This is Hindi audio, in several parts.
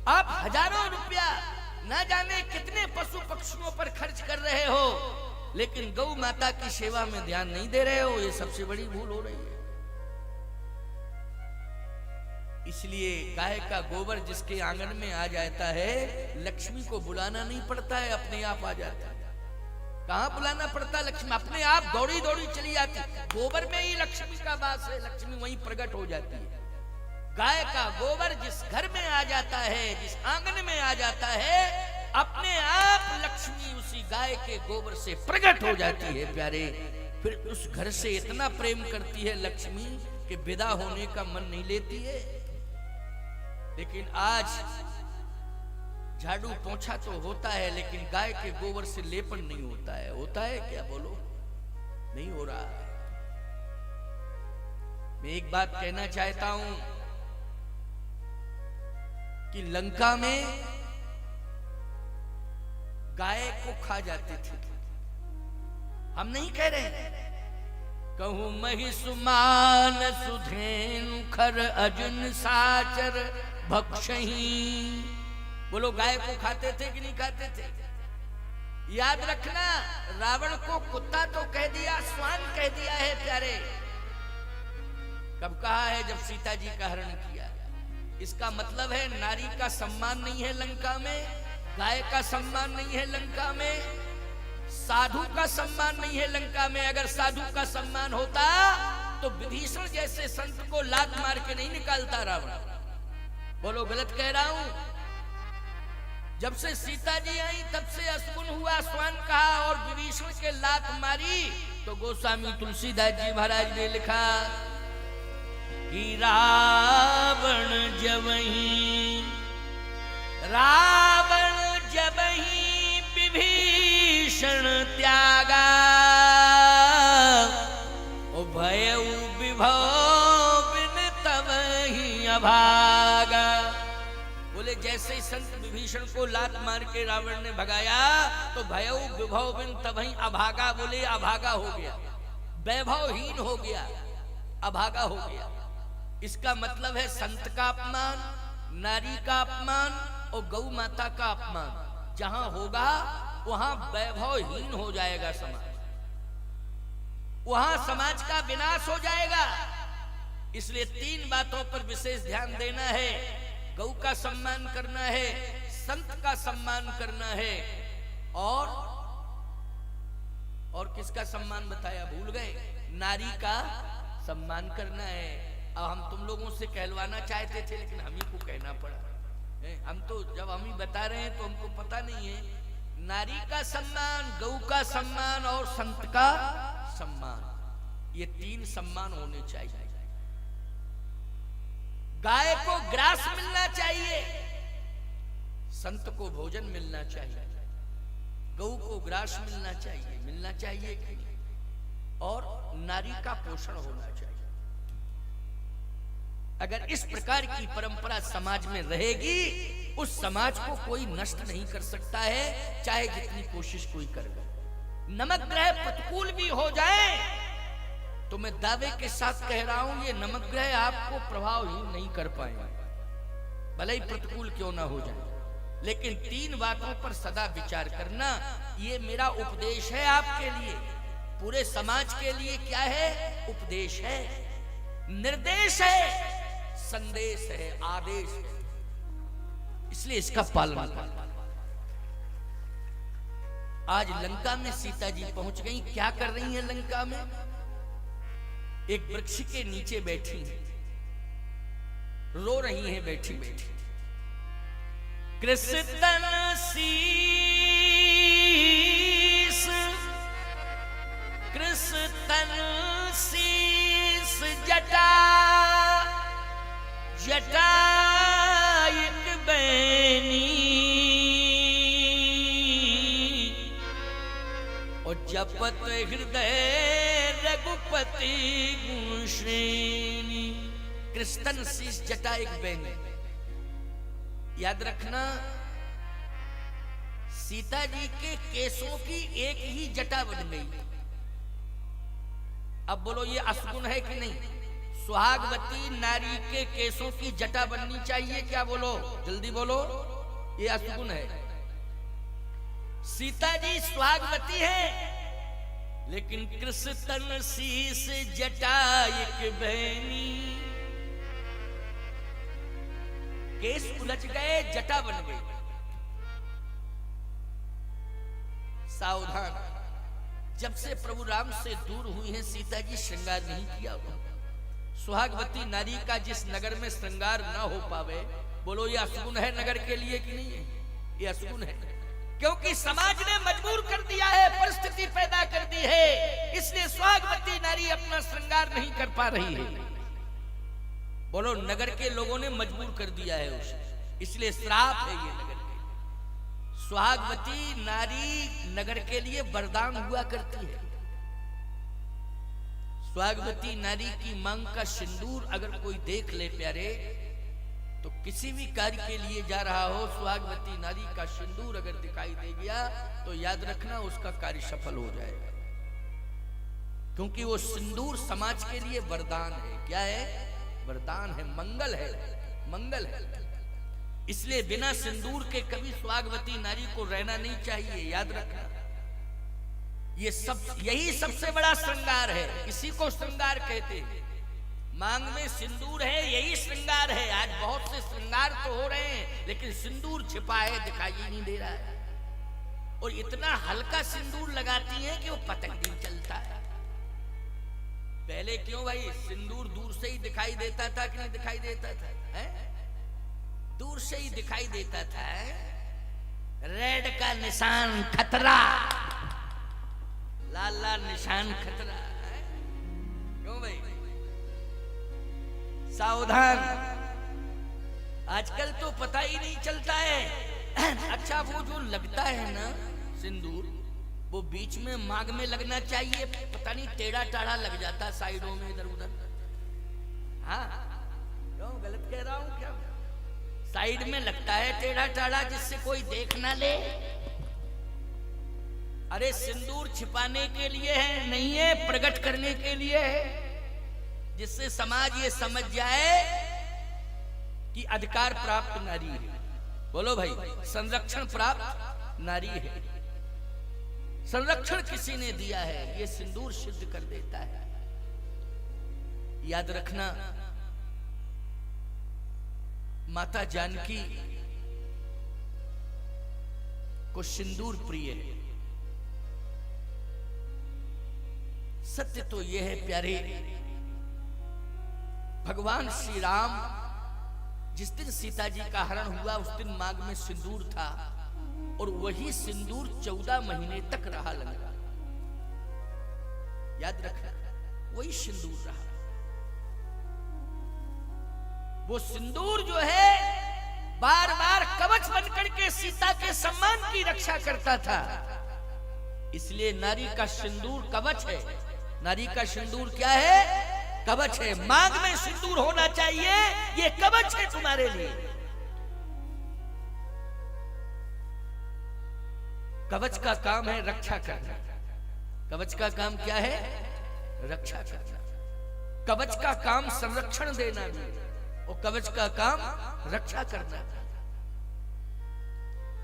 आप हजारों रुपया ना जाने कितने पशु पक्षियों पर खर्च कर रहे हो, लेकिन गौ माता की सेवा में ध्यान नहीं दे रहे हो। ये सबसे बड़ी भूल हो रही है। इसलिए गाय का गोबर जिसके आंगन में आ जाता है, लक्ष्मी को बुलाना नहीं पड़ता है, अपने आप आ जाता है। कहां बुलाना पड़ता? लक्ष्मी अपने आप दौड़ी दौड़ी चली जाती। गोबर में ही लक्ष्मी का वास है, लक्ष्मी वहीं प्रकट हो जाती है। गाय का गोबर जिस घर में आ जाता है, जिस आंगन में आ जाता है, अपने आप लक्ष्मी उसी गाय के गोबर से प्रकट हो जाती है प्यारे। फिर उस घर से इतना प्रेम करती है लक्ष्मी कि विदा होने का मन नहीं लेती है। लेकिन आज झाड़ू पोंछा तो होता है, लेकिन गाय के गोबर से लेपन नहीं होता है। होता है क्या? बोलो, नहीं हो रहा है। मैं एक बात कहना चाहता हूं कि लंका में गाय को खा जाते थे। हम नहीं कह रहे। कहूं महिषुमान सुधेनु खर अर्जुन साचर भक्षही। बोलो, गाय को खाते थे कि नहीं खाते थे? याद रखना, रावण को कुत्ता तो कह दिया, स्वान कह दिया है प्यारे। कब कहा है? जब सीता जी का हरण किया। इसका मतलब है नारी का सम्मान नहीं है लंका में, गाय का सम्मान नहीं है लंका में, साधु का सम्मान नहीं है लंका में। अगर साधु का सम्मान होता तो विभीषण जैसे संत को लात मार के नहीं निकालता रावण। बोलो, गलत कह रहा हूं? जब से सीता जी आई तब से असगुन हुआ, स्वान कहा और विभीषण के लात मारी, तो गोस्वामी तुलसीदास जी महाराज ने लिखा कि रावण जबहि विभीषण त्यागा, ओ भयउ विभव बिन तबहि अभागा। बोले, जैसे ही संत विभीषण को लात मार के रावण ने भगाया तो भयउ विभव बिन तबहि अभागा। बोले, अभागा हो गया, वैभवहीन हो गया, अभागा हो गया। इसका मतलब है संत का अपमान, नारी का अपमान और गौ माता का अपमान जहां होगा वहां वैभवहीन हो जाएगा समाज, वहां समाज का विनाश हो जाएगा। इसलिए 3 बातों पर विशेष ध्यान देना है। गौ का सम्मान करना है, संत का सम्मान करना है, और किसका सम्मान बताया? भूल गए। नारी का सम्मान करना है। अब हम तुम लोगों से कहलवाना चाहते थे, लेकिन हम ही को कहना पड़ा। हम तो जब हम ही बता रहे हैं तो हमको पता नहीं है। नारी का सम्मान, गौ का सम्मान और संत का सम्मान, ये 3 सम्मान होने चाहिए। गाय को ग्रास मिलना चाहिए, संत को भोजन मिलना चाहिए, गौ को ग्रास मिलना चाहिए कि नहीं? और नारी का पोषण होना चाहिए। अगर इस प्रकार की परंपरा समाज में रहेगी, उस समाज को कोई नष्ट नहीं कर सकता है, चाहे जितनी कोशिश कोई करे। नमक ग्रह प्रतिकूल भी हो जाए तो मैं दावे के साथ कह रहा हूं, ये नमक ग्रह आपको प्रभावहीन नहीं कर पाएंगे, भले ही प्रतिकूल क्यों ना हो जाए। लेकिन 3 बातों पर सदा विचार करना, ये मेरा उपदेश है आपके लिए, पूरे समाज के लिए। क्या है? उपदेश है, निर्देश है, संदेश है, आदेश है। इसलिए इसका पालन करना। आज लंका में सीता जी पहुंच गई। क्या कर रही हैं लंका में? एक वृक्ष के नीचे बैठी हैं, रो रही हैं बैठी बैठी। कृष्ण शीस, कृष्ण शीस जटा, जटा एक बैनी, और जपत हृदय रघुपति गुण श्रेणी। कृष्ण शीस जटा एक बैनी। याद रखना, सीता जी के केसों की एक ही जटा बन गई। अब बोलो, ये असगुण है कि नहीं? सुहागवती नारी के केसों की जटा बननी चाहिए क्या? बोलो जल्दी बोलो, ये असगुन है। सीता जी सुहागवती है, लेकिन कृष्ण तन शीस जटा एक बहनी, केस उलझ गए, जटा बन गई। सावधान, जब से प्रभु राम से दूर हुई है सीता जी, श्रृंगार नहीं किया हुआ। सुहागवती नारी का जिस नगर में श्रृंगार ना हो पावे, बोलो ये असगुन है नगर के लिए कि नहीं है? ये असगुन है, क्योंकि समाज ने मजबूर कर दिया है, परिस्थिति पैदा कर दी है, इसलिए सुहागवती नारी अपना श्रृंगार नहीं कर पा रही है। बोलो नगर के लोगों ने मजबूर कर दिया है उसे, इसलिए श्राप है ये नगर के। सुहागवती नारी नगर के लिए वरदान हुआ करती है। सुहागवती नारी की मांग का सिंदूर अगर कोई देख ले प्यारे, तो किसी भी कार्य के लिए जा रहा हो, सुहागवती नारी का सिंदूर अगर दिखाई दे गया तो याद रखना उसका कार्य सफल हो जाएगा, क्योंकि वो सिंदूर समाज के लिए वरदान है। क्या है? वरदान है, मंगल है, मंगल है। इसलिए बिना सिंदूर के कभी सुहागवती नारी को रहना नहीं चाहिए, याद रखना। यही सबसे बड़ा श्रृंगार है, इसी को श्रृंगार कहते हैं। मांग में सिंदूर है, यही श्रृंगार है। आज बहुत से श्रृंगार तो हो रहे हैं, लेकिन सिंदूर छिपा है, दिखाई नहीं दे रहा है। और इतना हल्का सिंदूर लगाती है कि वो पता नहीं चलता है। पहले क्यों भाई, सिंदूर दूर से ही दिखाई देता था कि नहीं दिखाई देता था? है? दूर से ही दिखाई देता था। रेड का निशान खतरा, लाल लाल निशान खतरा है? क्यों भाई? सावधान, आजकल तो पता ही नहीं चलता है। अच्छा वो जो लगता है ना सिंदूर, वो बीच में मांग में लगना चाहिए, पता नहीं टेढ़ा टाढ़ा लग जाता साइडों में, इधर उधर। हाँ क्यों, गलत कह रहा हूं क्या? साइड में लगता है टेढ़ा टाढ़ा, जिससे कोई देख ना ले। अरे सिंदूर छिपाने के लिए है, नहीं है प्रकट करने के लिए है, जिससे समाज ये समझ जाए कि अधिकार प्राप्त नारी है। बोलो भाई, संरक्षण प्राप्त नारी है, संरक्षण किसी ने दिया है, ये सिंदूर सिद्ध कर देता है। याद रखना, माता जानकी को सिंदूर प्रिय है। सत्य तो यह है प्यारे, भगवान श्री राम जिस दिन सीता जी का हरण हुआ, उस दिन मांग में सिंदूर था, और वही सिंदूर 14 महीने तक रहा लगा। याद रखना, वही सिंदूर रहा। वो सिंदूर जो है बार बार कवच बनकर के सीता के सम्मान की रक्षा करता था। इसलिए नारी का सिंदूर कवच है। नारी का सिंदूर क्या है? कवच है। मांग में सिंदूर होना चाहिए, ये कवच है तुम्हारे लिए। कवच का काम है रक्षा करना। कवच का काम क्या है? रक्षा करना। कवच का काम संरक्षण देना भी, और कवच का काम रक्षा करना।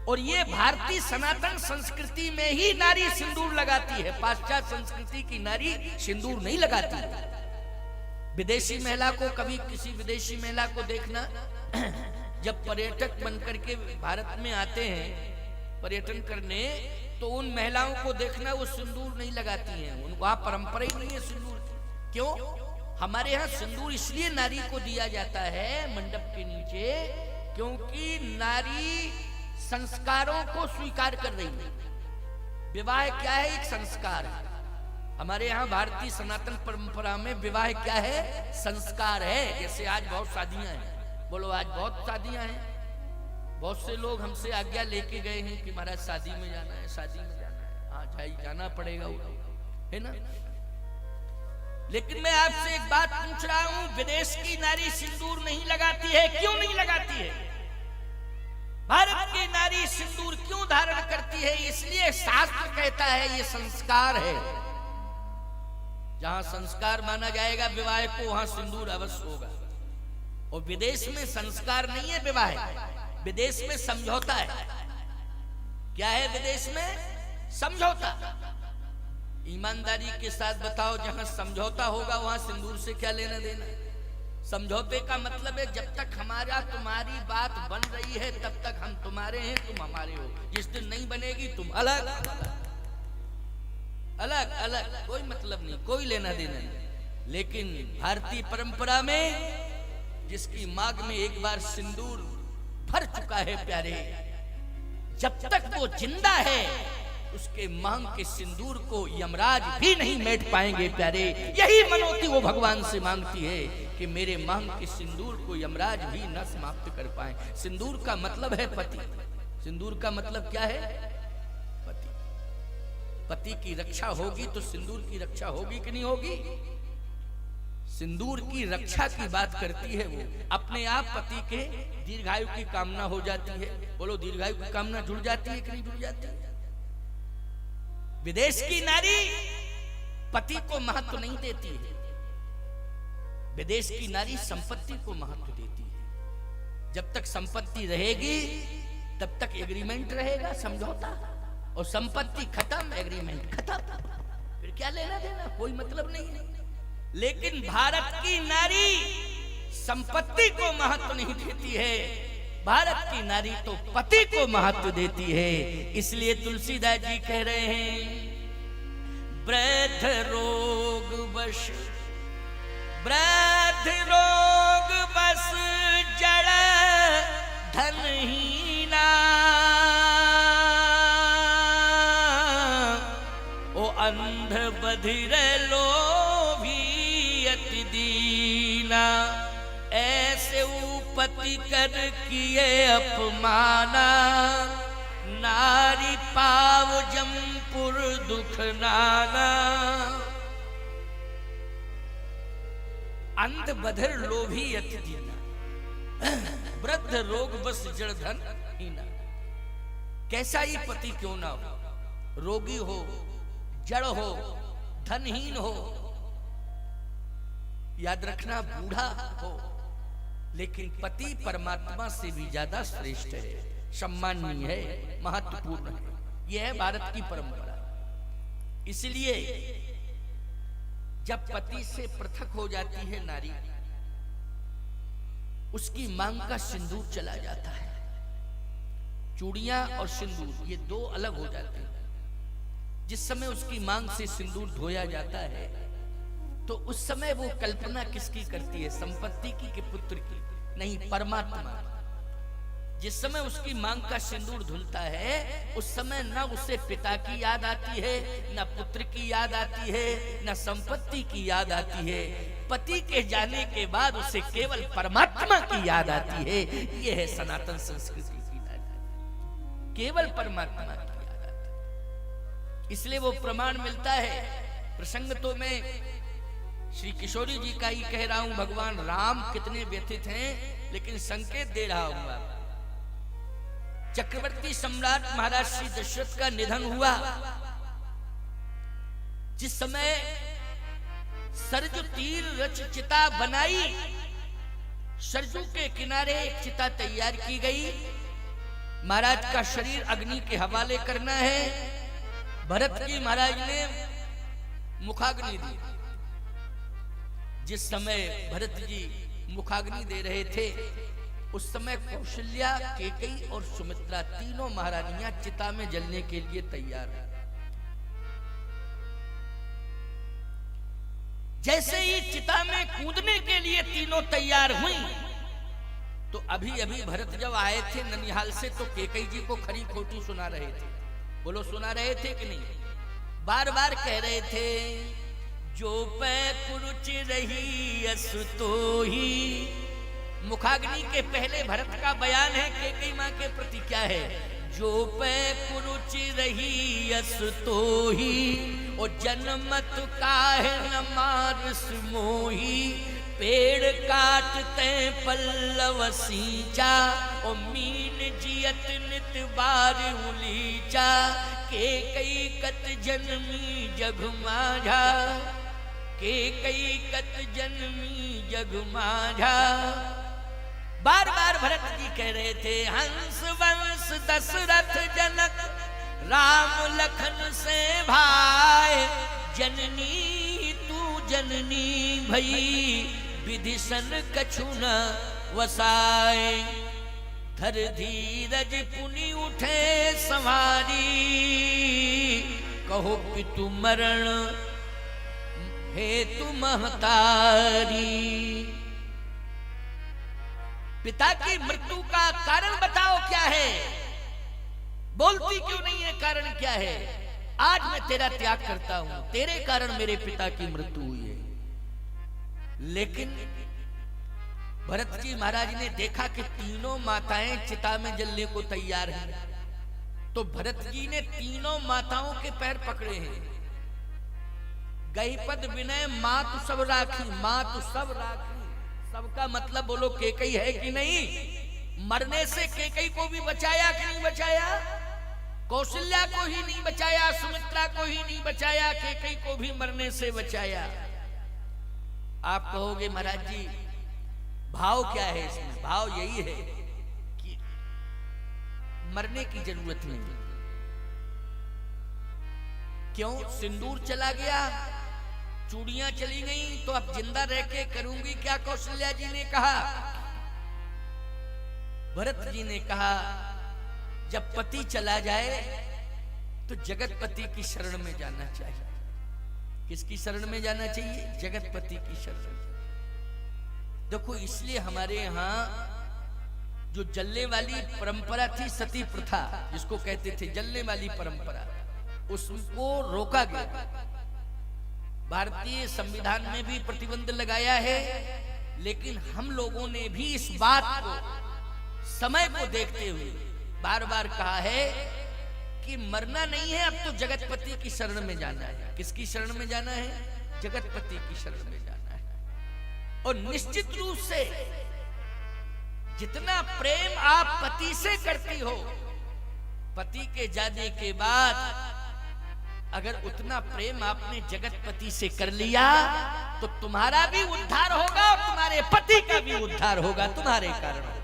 और ये भारतीय सनातन संस्कृति में ही नारी सिंदूर लगाती है। पाश्चात्य संस्कृति की नारी सिंदूर नहीं लगाती। विदेशी महिला को, कभी किसी विदेशी महिला को देखना, जब पर्यटक बनकर के भारत में आते हैं पर्यटन करने, तो उन महिलाओं को देखना वो सिंदूर नहीं लगाती हैं। उनको वहां परंपरा ही नहीं है सिंदूर की। क्यों? हमारे यहाँ सिंदूर इसलिए नारी को दिया जाता है मंडप के नीचे, क्योंकि नारी संस्कारों को स्वीकार कर रही है। विवाह क्या है? एक संस्कार है। हमारे यहाँ भारतीय सनातन परंपरा में विवाह क्या है? संस्कार है। जैसे आज बहुत शादियां हैं, बोलो आज बहुत शादियां हैं। बहुत से लोग हमसे आज्ञा लेके गए हैं कि महाराज शादी में जाना है, शादी में जाना है। हाँ भाई जाना पड़ेगा, है ना। लेकिन मैं आपसे एक बात पूछ रहा हूं, विदेश की नारी सिंदूर नहीं लगाती है, क्यों नहीं लगाती है? भारत की नारी सिंदूर क्यों धारण करती है? इसलिए शास्त्र कहता है ये संस्कार है। जहां संस्कार माना जाएगा विवाह को, वहां सिंदूर अवश्य होगा। और विदेश में संस्कार नहीं है विवाह, विदेश में समझौता है। क्या है विदेश में? समझौता। ईमानदारी के साथ बताओ, जहां समझौता होगा वहां सिंदूर से क्या लेना देना? समझौते का मतलब है जब तक हमारा तुम्हारी बात बन रही है तब तक हम तुम्हारे हैं, तुम हमारे हो। जिस दिन नहीं बनेगी तुम अलग अलग अलग, कोई मतलब नहीं, कोई लेना देना नहीं। लेकिन भारतीय परंपरा में जिसकी मांग में एक बार सिंदूर भर चुका है प्यारे, जब तक वो जिंदा है उसके मांग के सिंदूर को यमराज भी नहीं मेट पाएंगे प्यारे। यही मनोती वो भगवान से मांगती है कि मेरे मांग के सिंदूर को यमराज भी न समाप्त कर पाए। सिंदूर का मतलब है पति। सिंदूर का मतलब क्या है? पति। पति की रक्षा होगी तो सिंदूर की रक्षा होगी कि नहीं होगी? सिंदूर की रक्षा की बात करती है वो। अपने आप पति के दीर्घायु की कामना हो जाती है। बोलो, दीर्घायु की कामना जुड़ जाती है कि नहीं जुड़ जाती है? विदेश की नारी पति को महत्व नहीं देती है, विदेश की नारी संपत्ति को महत्व देती है। जब तक संपत्ति रहेगी तब तक एग्रीमेंट रहेगा, समझौता। और संपत्ति खत्म, एग्रीमेंट खत्म, फिर क्या लेना देना, कोई मतलब नहीं है। लेकिन भारत की नारी संपत्ति को महत्व नहीं देती है, भारत की नारी तो पति को महत्व देती है। इसलिए तुलसीदास जी कह रहे हैं, वृद्ध रोग बस, वृद्ध रोग बस जड़ धनहीना, ओ अंध बधिर लोभी अति दीना, ऐसे पति कर किए अपमाना, नारी पाव जमपुर दुख नाना। अंध बधिर लोभी अति दीना, वृद्ध रोग बस जड़ धन हीना। कैसा ही पति क्यों ना हो, रोगी हो, जड़ हो, धनहीन हो, याद रखना बूढ़ा हो, लेकिन पति परमात्मा से भी ज्यादा श्रेष्ठ है, सम्माननीय है, महत्वपूर्ण है। यह है भारत की परंपरा। इसलिए जब पति से पृथक हो जाती है नारी, उसकी मांग का सिंदूर चला जाता है। चूड़ियां और सिंदूर ये दो अलग हो जाते हैं। जिस समय उसकी मांग से सिंदूर धोया जाता है तो उस समय वो कल्पना किसकी करती है? संपत्ति की कि पुत्र की? नहीं, परमात्मा। जिस समय उसकी मांग का सिंदूर धुलता है उस समय न उसे पिता की याद आती है, न पुत्र की याद आती है, न संपत्ति की याद आती है। पति के जाने के बाद उसे केवल परमात्मा की याद आती है। यह है सनातन संस्कृति की याद, केवल परमात्मा की याद आती है। इसलिए वो प्रमाण मिलता है। प्रसंग तो मैं श्री किशोरी जी का ही कह रहा हूं। भगवान राम कितने व्यथित हैं, लेकिन संकेत दे रहा हूं आप। चक्रवर्ती सम्राट महाराज श्री दशरथ का निधन हुआ। जिस समय सरजू तीर रच चिता बनाई, सरजू के किनारे एक चिता तैयार की गई। महाराज का शरीर अग्नि के हवाले करना है। भरत जी महाराज ने मुखाग्नि दी। जिस समय भरत जी मुखाग्नि दे रहे थे उस समय कौशल्या, केकई और सुमित्रा तीनों महारानियां चिता में जलने के लिए तैयार हैं। जैसे ही चिता में कूदने के लिए तीनों तैयार हुई तो अभी अभी भरत जब आए थे ननिहाल से तो केकई जी को खरी खोटी सुना रहे थे। बोलो, सुना रहे थे कि नहीं? बार बार कह रहे थे, जो पै कुरुच रही असुतोही। मुखाग्नि के पहले भरत का बयान है केकई मां के प्रति क्या है? जो पै कुरुच रही असुतोही, और जनमत काहे न मारस मोही। पेड़ काटते पल्लव सींचा, और मीन जियत नित बार उलीचा। केकई कत जन्मी जग माझा। के कई कत जन्मी जग माझा। बार बार भरत जी कह रहे थे हंस वंश दशरथ जनक राम लखन से भाई, जननी तू जननी भई विधिसन कछु न वसाए। धर धीरज पुनि उठे संवारी, कहो पितु मरण हेतु महतारी। पिता की मृत्यु का कारण बताओ क्या है, बोलती क्यों नहीं है, कारण क्या है? आज मैं तेरा त्याग करता हूं, तेरे कारण मेरे पिता की मृत्यु हुई है। लेकिन भरत जी महाराज ने देखा कि तीनों माताएं चिता में जलने को तैयार हैं, तो भरत जी ने तीनों माताओं के पैर पकड़े हैं। गईपद विनय मातु सब राखी, मातु सब राखी, सबका मतलब बोलो केकई है कि नहीं? मरने से केकई को भी बचाया कि नहीं बचाया? कौशल्या को ही नहीं बचाया, सुमित्रा को ही नहीं बचाया, केकई को भी मरने से बचाया। आप कहोगे महाराज जी भाव क्या है इसमें? भाव यही है कि मरने की जरूरत नहीं। क्यों? सिंदूर चला गया, चूड़ियां चली गई, तो अब जिंदा रह के करूंगी क्या? कौशल्या जी ने कहा। भरत जी ने कहा जब पति चला जाए तो जगतपति की शरण में जाना चाहिए। किसकी शरण में जाना चाहिए? जगतपति की शरण में। देखो इसलिए हमारे यहाँ जो जलने वाली परंपरा थी, सती प्रथा जिसको कहते थे, जलने वाली परंपरा, उसको रोका गया। भारतीय संविधान में भी प्रतिबंध लगाया है, लेकिन हम लोगों ने भी इस बात को समय को देखते हुए बार बार कहा है कि मरना नहीं है, अब तो जगतपति की शरण में जाना है। किसकी शरण में जाना है? जगतपति की शरण में जाना है। और निश्चित रूप से जितना प्रेम आप पति से करती हो, पति के जाने के बाद अगर उतना प्रेम आपने जगतपति से कर लिया तो तुम्हारा भी उद्धार होगा और तुम्हारे पति का भी उद्धार होगा, तुम्हारे कारण होगा।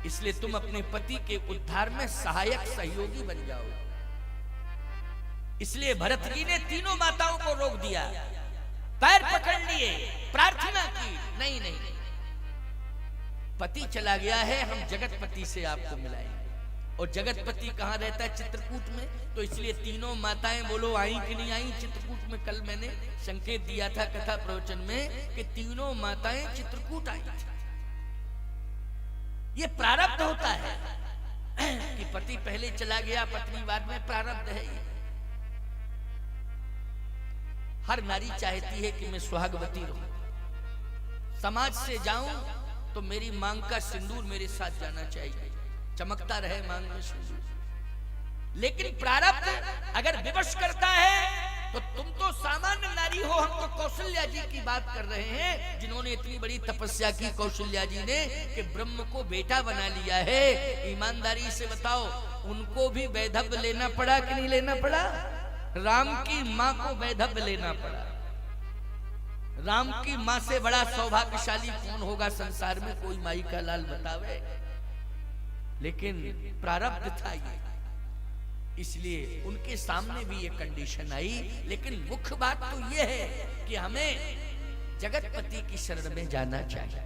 इसलिए तुम अपने पति के उद्धार में सहायक सहयोगी बन जाओ। इसलिए भरत जी ने तीनों माताओं को रोक दिया, पैर पकड़ लिए, प्रार्थना की, नहीं नहीं, पति चला गया है, हम जगतपति से आपको मिलाएंगे। और जगतपति कहाँ रहता है? चित्रकूट में। तो इसलिए तीनों माताएं बोलो आई कि नहीं आई चित्रकूट में? कल मैंने संकेत दिया था कथा प्रवचन में कि तीनों माताएं चित्रकूट आई थी। ये प्रारब्ध होता है कि पति पहले चला गया, पत्नी बाद में, प्रारब्ध है ये। हर नारी चाहती है कि मैं सुहागवती रहूं, समाज से जाऊं तो मेरी मांग का सिंदूर मेरे साथ जाना चाहिए, चमकता रहे मांग में सिंदूर। लेकिन प्रारब्ध अगर विवश करता है तो तुम तो सामान्य नारी हो, हम तो कौशल्या जी की बात कर रहे हैं, जिन्होंने इतनी बड़ी तपस्या की कौशल्या जी ने कि ब्रह्म को बेटा बना लिया है। ईमानदारी से बताओ, उनको भी वैधव्य लेना पड़ा कि नहीं लेना पड़ा? राम की माँ को वैधव्य लेना पड़ा। राम की माँ से बड़ा सौभाग्यशाली कौन होगा संसार में? कोई माई का लाल बतावे। लेकिन प्रारब्ध था ये, इसलिए उनके सामने भी ये कंडीशन आई। लेकिन मुख्य बात तो ये है कि हमें जगतपति की शरण में जाना चाहिए।